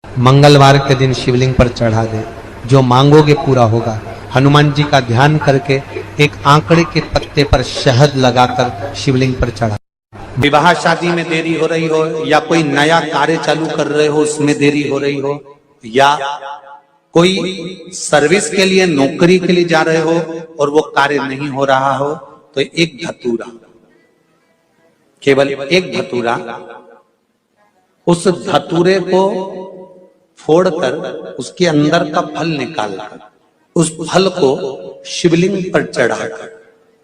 मंगलवार के दिन शिवलिंग पर चढ़ा दे, जो मांगोगे पूरा होगा। हनुमान जी का ध्यान करके एक आंकड़े के पत्ते पर शहद लगाकर शिवलिंग पर चढ़ा। विवाह शादी में देरी हो रही हो, या कोई नया कार्य चालू कर रहे हो उसमें देरी हो रही हो, या कोई सर्विस के लिए नौकरी के लिए जा रहे हो और वो कार्य नहीं हो रहा हो, तो एक धतूरा, केवल एक धतूरा, उस धतूरे को फोड़कर उसके अंदर का फल निकालकर उस फल को शिवलिंग पर चढ़ाकर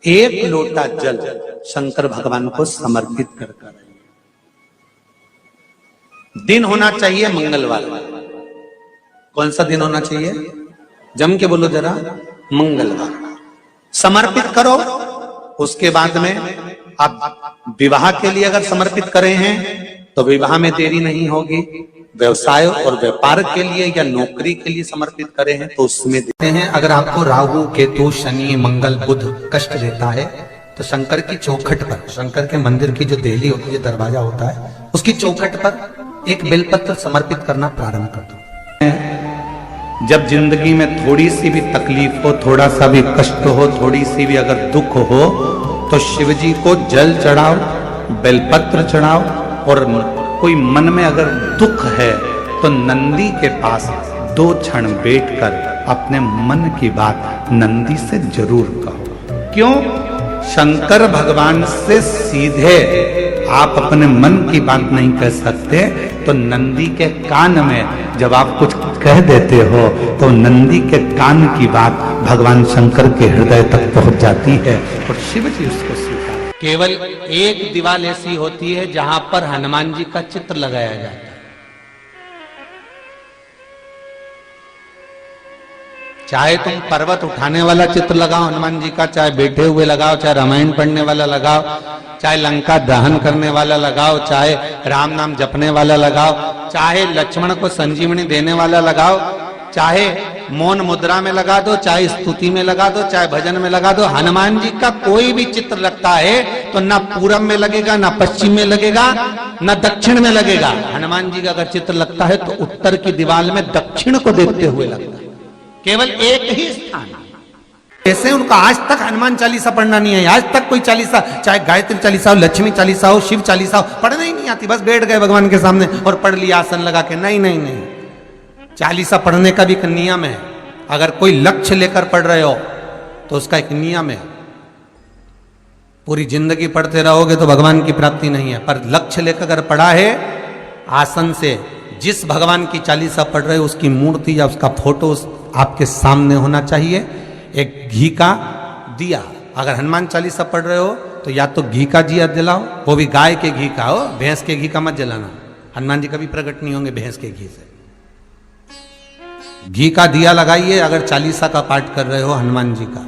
एक लोटा जल शंकर भगवान को समर्पित कर। दिन होना चाहिए मंगलवार। कौन सा दिन होना चाहिए? जम के बोलो जरा, मंगलवार। समर्पित करो। उसके बाद में आप विवाह के लिए अगर समर्पित करे हैं तो विवाह में देरी नहीं होगी। व्यवसाय और व्यापार के लिए या नौकरी के लिए समर्पित करे हैं तो उसमें देते हैं। अगर आपको राहु केतु शनि मंगल बुध कष्ट देता है तो शंकर की चौखट पर, शंकर के मंदिर की जो देहली होती है, दरवाजा होता है, उसकी चौखट पर एक बेलपत्र समर्पित करना प्रारंभ कर दो। जब जिंदगी में थोड़ी सी भी तकलीफ हो, थोड़ा सा भी कष्ट हो, थोड़ी सी भी अगर दुख हो, तो शिव जी को जल चढ़ाओ, बेलपत्र चढ़ाओ। और कोई मन में अगर दुख है तो नंदी के पास 2 क्षण बैठकर अपने मन की बात नंदी से जरूर कहो। क्यों? शंकर भगवान से सीधे आप अपने मन की बात नहीं कह सकते, तो नंदी के कान में जब आप कुछ कह देते हो तो नंदी के कान की बात भगवान शंकर के हृदय तक पहुंच जाती है और शिव जी उसको स्वीकार। केवल एक दीवार ऐसी होती है जहां पर हनुमान जी का चित्र लगाया जाता है। चाहे तुम पर्वत उठाने वाला चित्र लगाओ हनुमान जी का, चाहे बैठे हुए लगाओ, चाहे रामायण पढ़ने वाला लगाओ, चाहे लंका दहन करने वाला लगाओ, चाहे राम नाम जपने वाला लगाओ, चाहे लक्ष्मण को संजीवनी देने वाला लगाओ, चाहे मौन मुद्रा में लगा दो, चाहे स्तुति में लगा दो, चाहे भजन में लगा दो। हनुमान जी का कोई भी चित्र लगता है तो ना पूरब में लगेगा, ना पश्चिम में लगेगा, ना दक्षिण में लगेगा। हनुमान जी का अगर चित्र लगता है तो उत्तर की दीवार में दक्षिण को देखते हुए लगता है। केवल एक ही स्थान। ऐसे उनका आज तक हनुमान चालीसा पढ़ना नहीं है। आज तक कोई चालीसा, चाहे गायत्री चालीसा हो, लक्ष्मी चालीसा हो, शिव चालीसा हो, पढ़ना ही नहीं आती। बस बैठ गए भगवान के सामने और पढ़ लिया आसन लगा के। नहीं नहीं नहीं, चालीसा पढ़ने का भी एक नियम है। अगर कोई लक्ष्य लेकर पढ़ रहे हो तो उसका एक नियम है। पूरी जिंदगी पढ़ते रहोगे तो भगवान की प्राप्ति नहीं है, पर लक्ष्य लेकर अगर पढ़ा है आसन से, जिस भगवान की चालीसा पढ़ रहे हो उसकी मूर्ति या उसका फोटो आपके सामने होना चाहिए। एक घी का दिया, अगर हनुमान चालीसा पढ़ रहे हो तो या तो घी का दिया जलाओ, वो भी गाय के घी का हो, भैंस के घी का मत जलाना। हनुमान जी कभी प्रकट नहीं होंगे भैंस के घी से। घी का दिया लगाइए अगर चालीसा का पाठ कर रहे हो हनुमान जी का।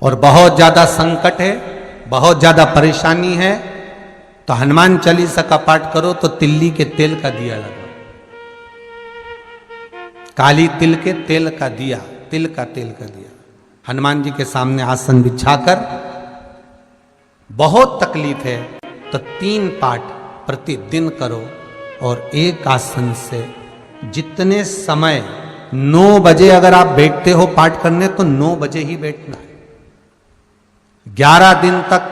और बहुत ज्यादा संकट है, बहुत ज्यादा परेशानी है, तो हनुमान चालीसा का पाठ करो तो तिल्ली के तेल का दिया लगाओ। काली तिल के तेल का दिया, तिल का तेल का दिया हनुमान जी के सामने आसन बिछाकर। बहुत तकलीफ है तो 3 पाठ प्रतिदिन करो और एक आसन से जितने समय 9 बजे अगर आप बैठते हो पाठ करने तो 9 बजे ही बैठना है। 11 दिन तक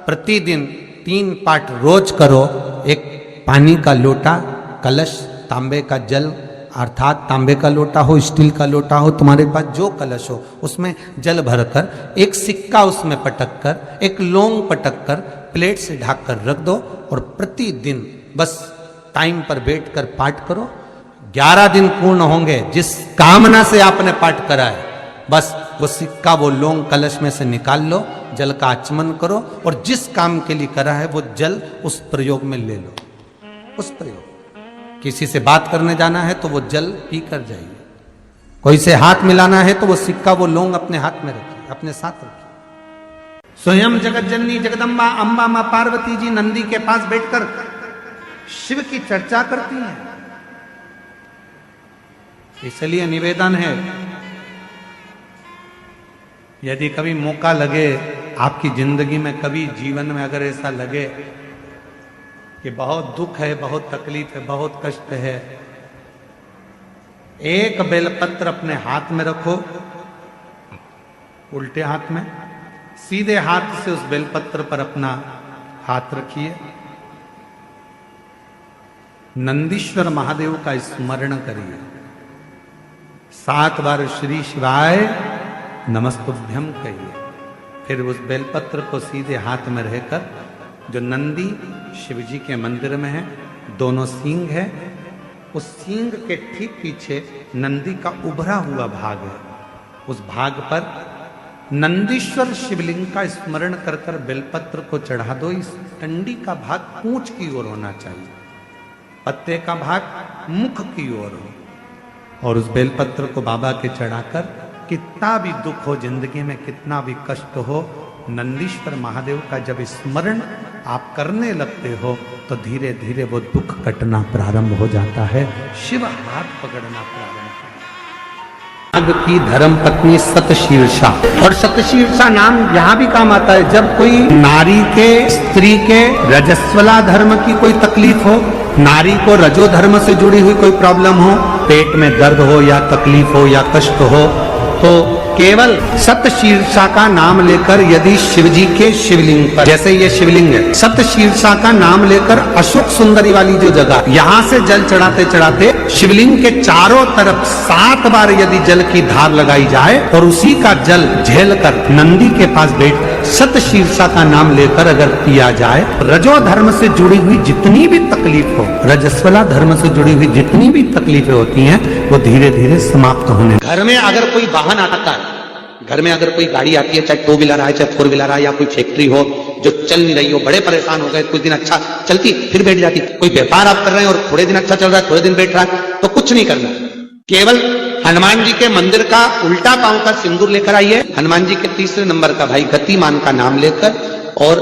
प्रतिदिन 3 पाठ रोज करो। एक पानी का लोटा, कलश, तांबे का जल, अर्थात तांबे का लोटा हो, स्टील का लोटा हो, तुम्हारे पास जो कलश हो उसमें जल भरकर, एक सिक्का उसमें पटक कर, एक लौंग पटक कर प्लेट से ढक कर रख दो और प्रतिदिन बस टाइम पर बैठकर पाठ करो। 11 दिन पूर्ण होंगे, जिस कामना से आपने पाठ करा है बस वो सिक्का, वो लौंग कलश में से निकाल लो, जल का आचमन करो और जिस काम के लिए करा है वो जल उस प्रयोग में ले लो। उस प्रयोग, किसी से बात करने जाना है तो वो जल पी कर जाइए, कोई से हाथ मिलाना है तो वो सिक्का, वो लौंग अपने हाथ में रखिए, अपने साथ रखिए। स्वयं जगत जननी जगदम्बा अम्बा मां पार्वती जी नंदी के पास बैठकर शिव की चर्चा करती हैं। इसलिए निवेदन है, यदि कभी मौका लगे आपकी जिंदगी में, कभी जीवन में अगर ऐसा लगे कि बहुत दुख है, बहुत तकलीफ है, बहुत कष्ट है, एक बेलपत्र अपने हाथ में रखो, उल्टे हाथ में, सीधे हाथ से उस बेलपत्र पर अपना हाथ रखिए, नंदीश्वर महादेव का स्मरण करिए, 7 बार श्री शिवाय नमस्तुभ्यम कहिए। फिर उस बेलपत्र को सीधे हाथ में रहकर, जो नंदी शिव जी के मंदिर में है, दोनों सींग है, उस सींग के ठीक पीछे नंदी का उभरा हुआ भाग है, उस भाग पर नंदीश्वर शिवलिंग का स्मरण कर कर बेलपत्र को चढ़ा दो। इस टंडी का भाग पूंछ की ओर होना चाहिए, पत्ते का भाग मुख की ओर हो, और उस बेलपत्र को बाबा के चढ़ाकर कितना भी दुख हो जिंदगी में, कितना भी कष्ट हो, नंदीश्वर महादेव का जब स्मरण आप करने लगते हो तो धीरे धीरे वो दुख कटना प्रारंभ हो जाता है, शिव हाथ पकड़ना प्रारंभ होता है। की धर्म पत्नी सतशीर्षा, और सतशीर्षा नाम यहां भी काम आता है जब कोई नारी के, स्त्री के रजस्वला धर्म की कोई तकलीफ हो, नारी को रजो धर्म से जुड़ी हुई कोई प्रॉब्लम हो, पेट में दर्द हो या तकलीफ हो या कष्ट हो, तो केवल सतशीर्षा का नाम लेकर यदि शिवजी के शिवलिंग पर, जैसे ये शिवलिंग है, सतशीर्षा का नाम लेकर अशोक सुंदरी वाली जो जगह, यहां से जल चढ़ाते चढ़ाते शिवलिंग के चारों तरफ 7 बार यदि जल की धार लगाई जाए और उसी का जल झेलकर नंदी के पास बैठ सतशीर्षा का नाम लेकर अगर पिया जाए, रजो धर्म से जुड़ी हुई जितनी भी तकलीफ हो, रजस्वला धर्म से जुड़ी हुई जितनी भी तकलीफें होती हैं, वो धीरे धीरे समाप्त होने। घर में अगर कोई वाहन आता है, घर में अगर कोई गाड़ी आती है, चाहे 2 व्हीलर आए, चाहे 4 व्हीलर आए, या कोई फैक्ट्री हो जो चल नहीं रही हो, बड़े परेशान हो गए, कुछ दिन अच्छा चलती फिर बैठ जाती, कोई व्यापार आप कर रहे हैं और थोड़े दिन अच्छा चल रहा है, थोड़े दिन बैठ रहा है, तो कुछ नहीं करना, केवल हनुमान जी के मंदिर का उल्टा पांव का सिंदूर लेकर आइए, हनुमान जी के 3 नंबर का भाई गतिमान का नाम लेकर, और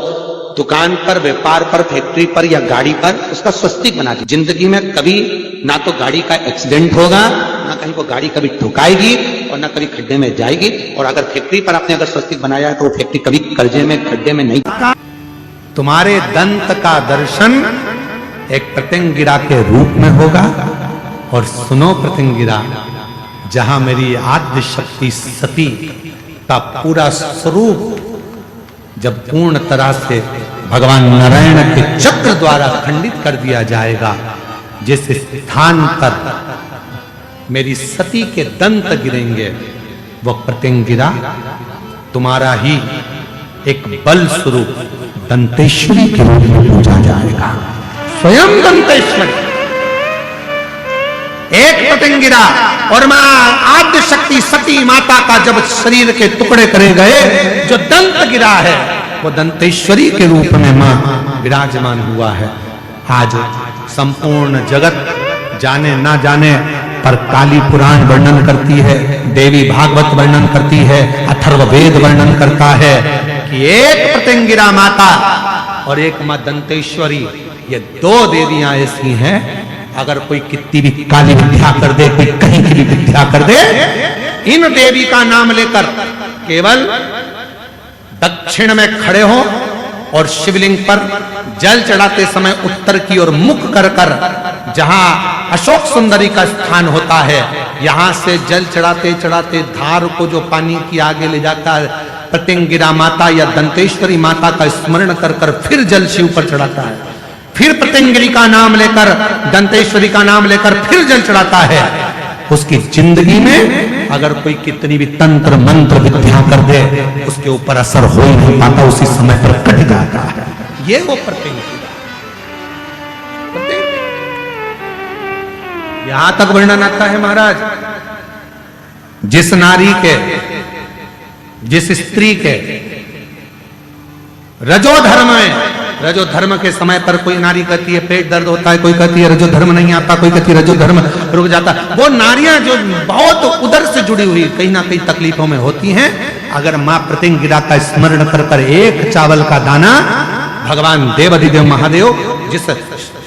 दुकान पर, व्यापार पर, फैक्ट्री पर या गाड़ी पर उसका स्वस्तिक बना दीजिए। जिंदगी में कभी ना तो गाड़ी का एक्सीडेंट होगा, ना कहीं वो गाड़ी कभी ठुकाएगी और ना कभी खड्डे में जाएगी, और अगर फैक्ट्री पर आपने अगर स्वस्तिक बनाया है तो वो फैक्ट्री कभी कर्जे में, खड्डे में नहीं। तुम्हारे दंत का दर्शन एक प्रत्यंगिरा के रूप में होगा, और सुनो प्रत्यंगिरा, जहां मेरी आद्य शक्ति सती का पूरा स्वरूप जब पूर्ण तरह से भगवान नारायण के चक्र द्वारा खंडित कर दिया जाएगा, जिस स्थान पर मेरी सती के दंत गिरेंगे, वह प्रत्यंगिरा तुम्हारा ही एक बल स्वरूप दंतेश्वरी के रूप में पूजा जाएगा। स्वयं दंतेश्वरी, एक प्रत्यंगिरा, और मां आद्य शक्ति सती माता का जब शरीर के टुकड़े करे गए, जो दंत गिरा है वो दंतेश्वरी के रूप में मां विराजमान हुआ है। आज संपूर्ण जगत जाने ना जाने पर काली पुराण वर्णन करती है, देवी भागवत वर्णन करती है, अथर्ववेद वर्णन करता है कि एक प्रत्यंगिरा माता और एक मां दंतेश्वरी, ये 2 देवियां ऐसी हैं, अगर कोई कितनी भी काली विद्या कर दे, कोई कहीं की भी विद्या कर दे, इन देवी का नाम लेकर केवल दक्षिण में खड़े हो और शिवलिंग पर जल चढ़ाते समय उत्तर की ओर मुख कर कर, जहां अशोक सुंदरी का स्थान होता है, यहां से जल चढ़ाते चढ़ाते धार को जो पानी की आगे ले जाता है, प्रत्यंगिरा माता या दंतेश्वरी माता का स्मरण कर कर फिर जल शिव पर चढ़ाता है, फिर प्रत्यंगिरी का नाम लेकर, दंतेश्वरी का नाम लेकर फिर जल चढ़ाता है। उसकी जिंदगी में अगर कोई कितनी भी तंत्र मंत्र विद्या कर दे, उसके ऊपर असर हो ही नहीं पाता, उसी समय पर कट जाता है। ये वो प्रत्यंगिरी, यहां तक वर्णन आता है महाराज, जिस नारी के, जिस स्त्री के रजो धर्म में, रजो धर्म के समय पर कोई नारी कहती है पेट दर्द होता है, कोई कहती है रजो धर्म नहीं आता, कोई कहती है रजो धर्म रुक जाता, वो नारियां जो बहुत उदर से जुड़ी हुई कहीं ना कहीं तकलीफों में होती हैं, अगर मां प्रत्यंगिरा का स्मरण कर कर एक चावल का दाना, भगवान देवाधिदेव महादेव जिस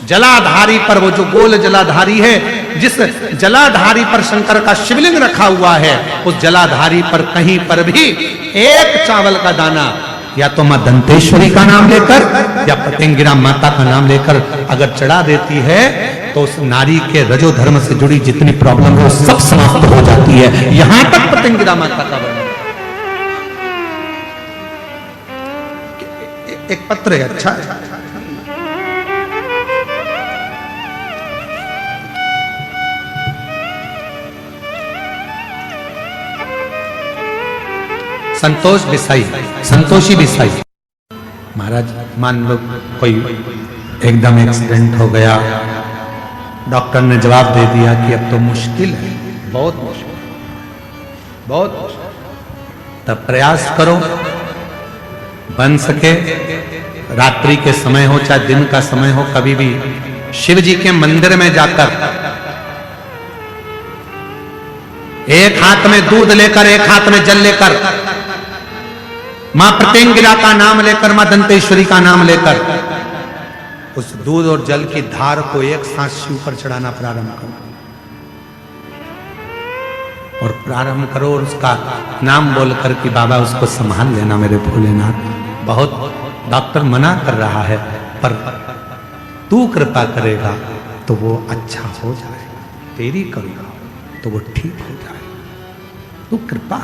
जलाधारी पर, वो जो गोल जलाधारी है, जिस जलाधारी पर शंकर का शिवलिंग रखा हुआ है, उस जलाधारी पर कहीं पर भी एक चावल का दाना या तो मां दंतेश्वरी का नाम लेकर या पतंगिरा माता का नाम लेकर अगर चढ़ा देती है तो उस नारी के रजो धर्म से जुड़ी जितनी प्रॉब्लम है वो सब समाप्त हो जाती है। यहां तक पतंगिरा माता का वर्णन। एक पत्र है, अच्छा है। संतोष बिसाई, संतोषी बिसाई महाराज, मान लो कोई एकदम एक्सीडेंट हो गया, डॉक्टर ने जवाब दे दिया कि अब तो मुश्किल है, बहुत मुश्किल, बहुत मुश्किल। तब प्रयास करो, बन सके रात्रि के समय हो चाहे दिन का समय हो, कभी भी शिव जी के मंदिर में जाकर एक हाथ में दूध लेकर एक हाथ में जल लेकर मां प्रत्यंगिरा का नाम लेकर, मां दंतेश्वरी का नाम लेकर उस दूध और जल की धार को एक सांस शिव पर चढ़ाना प्रारंभ करो और प्रारंभ करो और उसका नाम बोलकर कि बाबा उसको संभाल लेना मेरे भोलेनाथ। बहुत डॉक्टर मना कर रहा है पर तू कृपा करेगा तो वो अच्छा हो जाएगा, तेरी करुणा तो वो ठीक हो जाएगा, तू कृपा।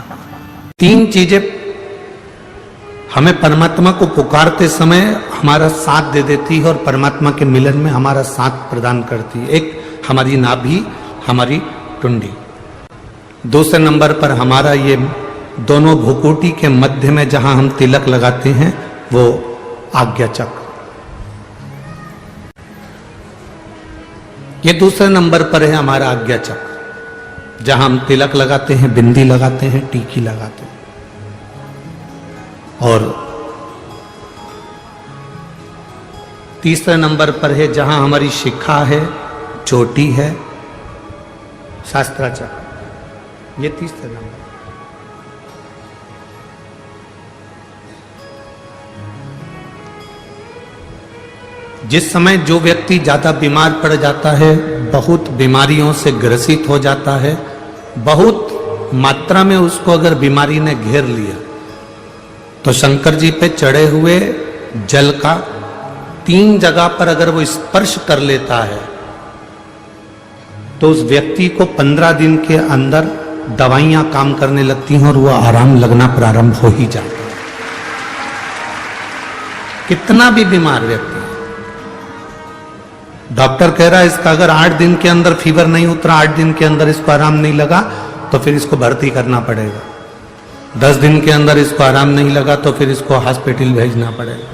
तीन चीजें हमें परमात्मा को पुकारते समय हमारा साथ दे देती है और परमात्मा के मिलन में हमारा साथ प्रदान करती है। एक हमारी नाभि, हमारी टुंडी। दूसरे नंबर पर हमारा ये दोनों भुकुटी के मध्य में जहां हम तिलक लगाते हैं वो आज्ञा चक्र। ये दूसरे नंबर पर है हमारा आज्ञा चक्र, जहां हम तिलक लगाते हैं, बिंदी लगाते हैं, टीकी लगाते हैं। और तीसरे नंबर पर है जहां हमारी शिखा है, चोटी है, शास्त्राचक्र। ये तीसरे नंबर। जिस समय जो व्यक्ति ज्यादा बीमार पड़ जाता है, बहुत बीमारियों से ग्रसित हो जाता है, बहुत मात्रा में उसको अगर बीमारी ने घेर लिया, तो शंकर जी पे चढ़े हुए जल का 3 जगह पर अगर वो स्पर्श कर लेता है तो उस व्यक्ति को 15 दिन के अंदर दवाइयां काम करने लगती हैं और वो आराम लगना प्रारंभ हो ही जाता है। कितना भी बीमार व्यक्ति, डॉक्टर कह रहा है इसका अगर 8 दिन के अंदर फीवर नहीं उतरा, 8 दिन के अंदर इसको आराम नहीं लगा तो फिर इसको भर्ती करना पड़ेगा। 10 दिन के अंदर इसको आराम नहीं लगा तो फिर इसको हॉस्पिटल भेजना पड़ेगा।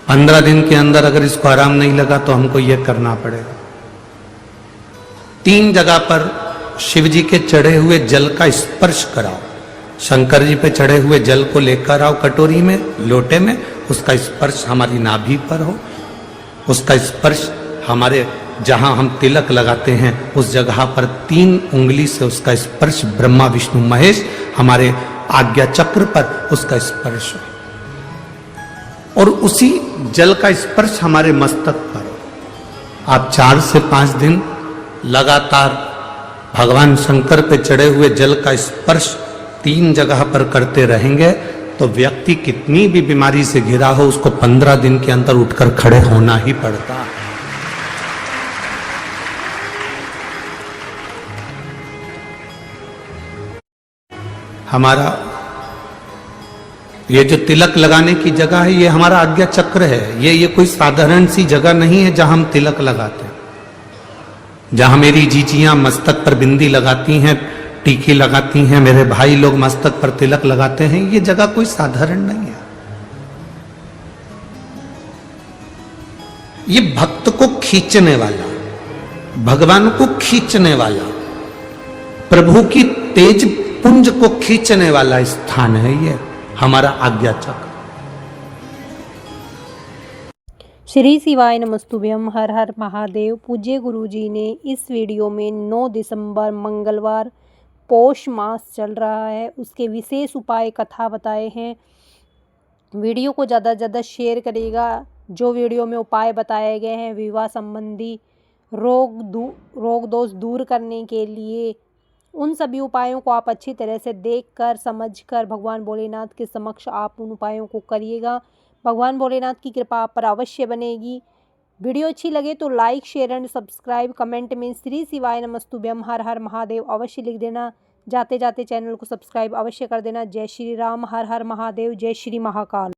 15 दिन के अंदर अगर इसको आराम नहीं लगा तो हमको यह करना पड़ेगा। 3 जगह पर शिव जी के चढ़े हुए जल का स्पर्श कराओ। शंकर जी पे चढ़े हुए जल को लेकर आओ कटोरी में, लोटे में, उसका स्पर्श हमारी नाभि पर हो, उसका स्पर्श हमारे जहां हम तिलक लगाते हैं उस जगह पर 3 उंगली से उसका स्पर्श, ब्रह्मा विष्णु महेश हमारे आज्ञा चक्र पर उसका स्पर्श हो और उसी जल का स्पर्श हमारे मस्तक पर हो। आप 4 से 5 दिन लगातार भगवान शंकर पे चढ़े हुए जल का स्पर्श 3 जगह पर करते रहेंगे तो व्यक्ति कितनी भी बीमारी से घिरा हो उसको 15 दिन के अंदर उठकर खड़े होना ही पड़ता है। हमारा ये जो तिलक लगाने की जगह है ये हमारा आज्ञा चक्र है। ये कोई साधारण सी जगह नहीं है जहां हम तिलक लगाते हैं। जहां मेरी जीजियां मस्तक पर बिंदी लगाती हैं, टीकी लगाती हैं, मेरे भाई लोग मस्तक पर तिलक लगाते हैं, ये जगह कोई साधारण नहीं है। ये भक्त को खींचने वाला, भगवान को खींचने वाला, प्रभु की तेज पुंज को खींचने वाला स्थान है ये हमारा आज्ञा चक्र। श्री शिवाय नमस्तुभ्यम। हर हर महादेव। पूज्य गुरुजी ने इस वीडियो में 9 दिसंबर मंगलवार पौष मास चल रहा है उसके विशेष उपाय कथा बताए हैं। वीडियो को ज़्यादा से ज़्यादा शेयर करिएगा। जो वीडियो में उपाय बताए गए हैं विवाह संबंधी रोग दोष दूर करने के लिए उन सभी उपायों को आप अच्छी तरह से देखकर समझकर भगवान भोलेनाथ के समक्ष आप उन उपायों को करिएगा। भगवान भोलेनाथ की कृपा आप पर अवश्य बनेगी। वीडियो अच्छी लगे तो like, share and subscribe, comment में श्री शिवाय नमस्तुभ्यम हर हर महादेव अवश्य लिख देना। जाते जाते चैनल को सब्सक्राइब अवश्य कर देना। जय श्री राम, हर हर महादेव, जय श्री महाकाल।